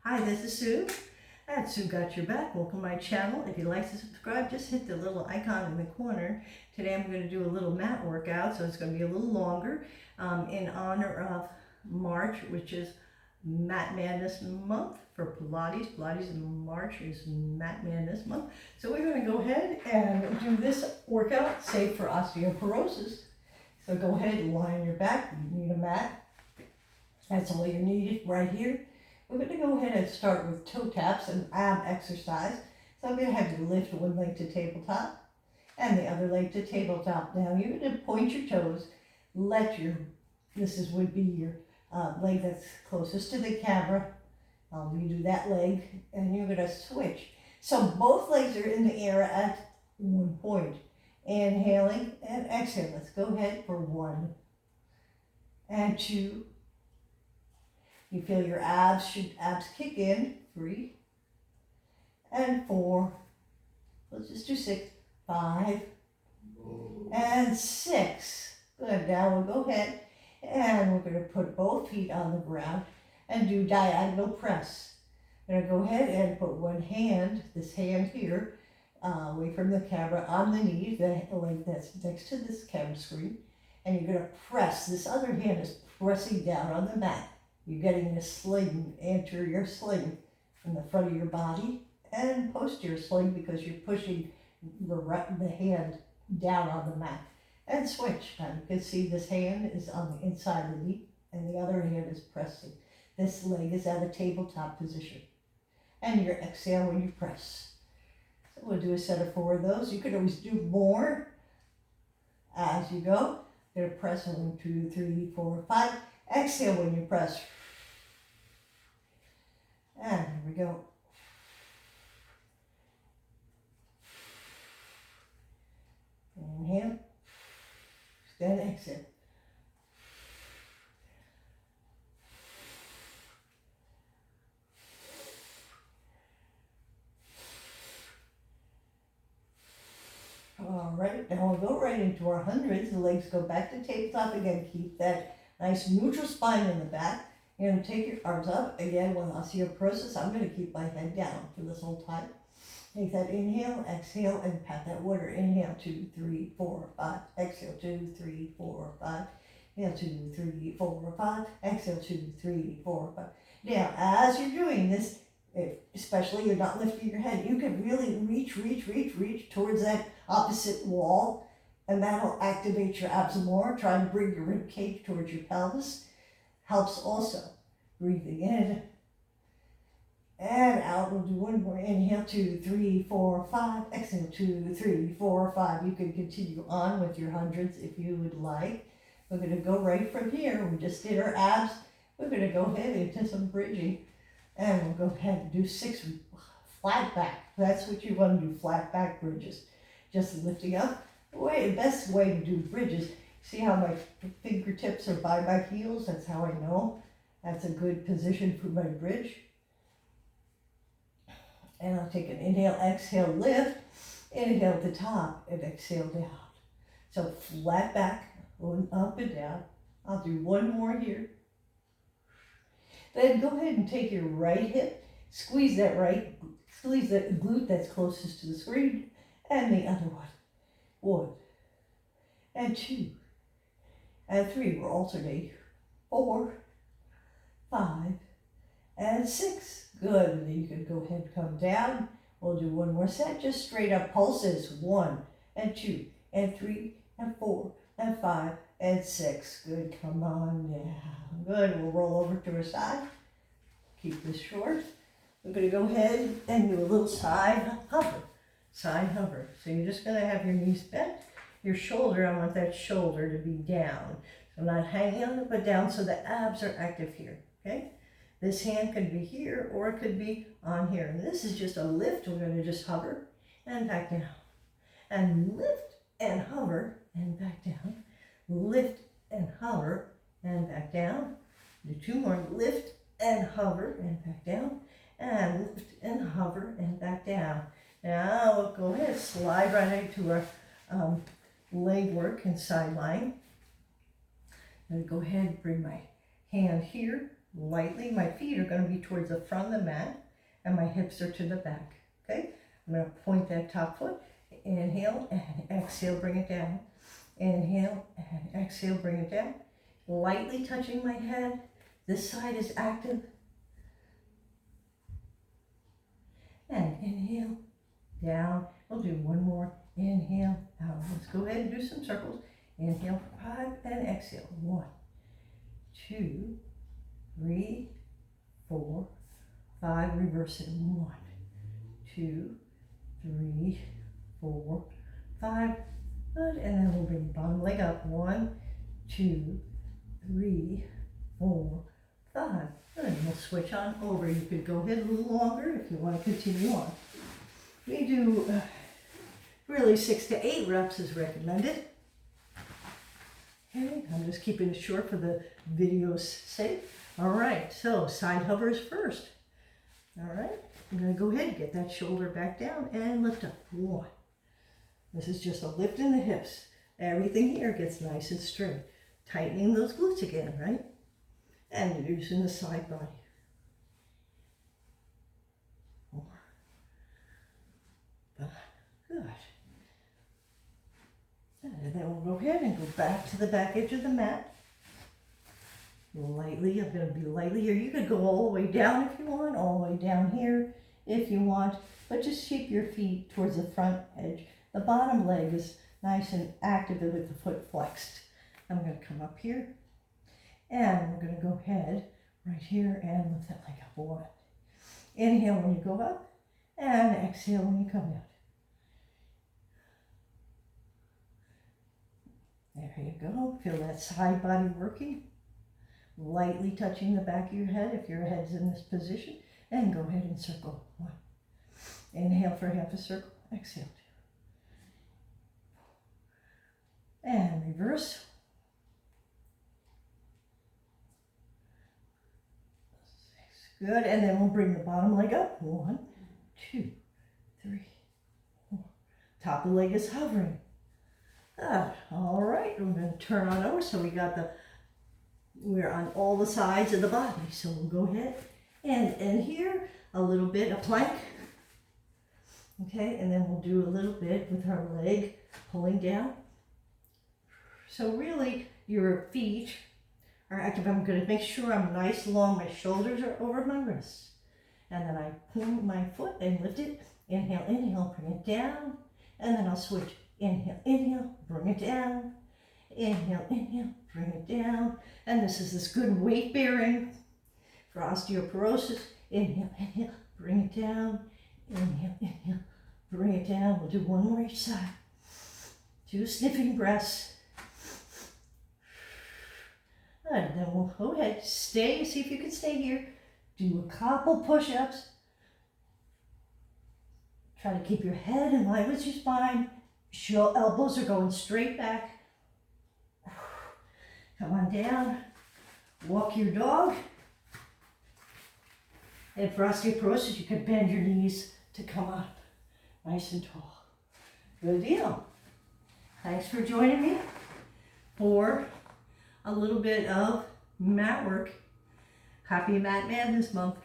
Hi, this is Sue at Sue Got Your Back. Welcome to my channel. If you'd like to subscribe, just hit the little icon in the corner. Today I'm going to do a little mat workout, so it's going to be a little longer in honor of March, which is Mat Madness Month for Pilates. Pilates in March is Mat Madness Month. So we're going to go ahead and do this workout, safe for osteoporosis. So go ahead and lie on your back. You need a mat. That's all you need right here. We're going to go ahead and start with toe taps and ab exercise. So I'm going to have you lift one leg to tabletop and the other leg to tabletop. Now you're going to point your toes, would be your leg that's closest to the camera. You do that leg and you're going to switch. So both legs are in the air at one point. Inhaling and exhaling. Let's go ahead for 1 and 2. You feel your abs kick in. 3 and 4. Let's just do 6, 5 and 6. Good. Now we'll go ahead and we're going to put both feet on the ground and do diagonal press. I'm going to go ahead and put one hand, this hand here, away from the camera on the knee, the leg that's next to this camera screen, and you're going to press. This other hand is pressing down on the mat. You're getting a sling, anterior sling in the front of your body and posterior sling because you're pushing the hand down on the mat. And switch. Now you can see this hand is on the inside of the knee and the other hand is pressing. This leg is at a tabletop position. And you exhale when you press. So we'll do a set of 4 of those. You can always do more as you go. You're going to press 1, 2, 3, 4, 5. Exhale when you press. And here we go. Inhale. Then exhale. All right, now we'll go right into our hundreds. The legs go back to tabletop again. Keep that nice neutral spine in the back. You're going to take your arms up. Again, with osteoporosis, I'm going to keep my head down for this whole time. Take that inhale, exhale, and pat that water. Inhale, 2, 3, 4, 5. Exhale, 2, 3, 4, 5. Inhale, 2, 3, 4, 5. Exhale, 2, 3, 4, 5. Now, as you're doing this, especially you're not lifting your head, you can really reach towards that opposite wall, and that'll activate your abs more. Try to bring your rib cage towards your pelvis. Helps also. Breathing in and out. We'll do one more. Inhale, 2, 3, 4, 5. Exhale, 2, 3, 4, 5. You can continue on with your hundreds if you would like. We're going to go right from here. We just did our abs. We're going to go ahead into some bridging. And we'll go ahead and do 6 flat back. That's what you want to do, flat back bridges. Just lifting up. The best way to do bridges, see how my fingertips are by my heels? That's how I know that's a good position for my bridge. And I'll take an inhale, exhale, lift. Inhale at the top and exhale down. So flat back, going up and down. I'll do one more here. Then go ahead and take your right hip, squeeze that glute that's closest to the screen, and the other one. 1 and 2 and 3. We'll alternate. 4, 5, and 6. Good. And then you can go ahead and come down. We'll do one more set. Just straight up pulses. 1 and 2 and 3 and 4 and 5 and 6. Good. Come on down. Good. We'll roll over to our side. Keep this short. We're going to go ahead and do a little side hover. Side hover. So you're just going to have your knees bent. Your shoulder, I want that shoulder to be down. So I'm not hanging on it, but down so the abs are active here. Okay? This hand could be here or it could be on here. And this is just a lift. We're going to just hover and back down. And lift and hover and back down. Lift and hover and back down. Do 2 more. Lift and hover and back down. And lift and hover and back down. Now we'll go ahead, slide right into our leg work and side lying. I'm going to go ahead and bring my hand here lightly. My feet are going to be towards the front of the mat and my hips are to the back. Okay, I'm going to point that top foot. Inhale and exhale, bring it down. Inhale and exhale, bring it down. Lightly touching my head. This side is active. And inhale, down. We'll do one more. Inhale, out. Let's go ahead and do some circles. Inhale for 5 and exhale. 1, 2, 3, 4, 5. Reverse it. 1, 2, 3, 4, 5. Good. And then we'll bring the bottom leg up. 1, 2, 3, 4, 5. Good. And we'll switch on over. You could go ahead a little longer if you want to continue on. We do really 6 to 8 reps is recommended. Okay, I'm just keeping it short for the video's sake. All right, so side hovers first. All right, I'm going to go ahead and get that shoulder back down and lift up. 1. This is just a lift in the hips. Everything here gets nice and straight. Tightening those glutes again, right? And using the side body. 4, 5. Good. And then we'll go ahead and go back to the back edge of the mat. Lightly, I'm going to be lightly here. You could go all the way down if you want, all the way down here if you want, but just keep your feet towards the front edge. The bottom leg is nice and active with the foot flexed. I'm going to come up here, and we're going to go ahead right here and lift that leg up. 1. Inhale when you go up, and exhale when you come out. There you go. Feel that side body working. Lightly touching the back of your head if your head's in this position. And go ahead and circle. 1. Inhale for half a circle. Exhale. 2. And reverse. 6. Good. And then we'll bring the bottom leg up. 1, 2, 3, 4. Top of the leg is hovering. All right, we're going to turn on over. So we're on all the sides of the body. So we'll go ahead and here a little bit of plank. Okay, and then we'll do a little bit with our leg pulling down. So really your feet are active. I'm going to make sure I'm nice long. My shoulders are over my wrists. And then I pull my foot and lift it. Inhale, inhale, bring it down. And then I'll switch. Inhale, inhale, bring it down. Inhale, inhale, bring it down. And this good weight bearing for osteoporosis. Inhale, inhale, bring it down. Inhale, inhale, bring it down. We'll do one more each side. 2 sniffing breaths. And then we'll go ahead, see if you can stay here. Do a couple push-ups. Try to keep your head in line with your spine. Elbows are going straight back. Come on down. Walk your dog. And for osteoporosis, you can bend your knees to come up nice and tall. Good deal. Thanks for joining me for a little bit of mat work. Happy Mat Man this month.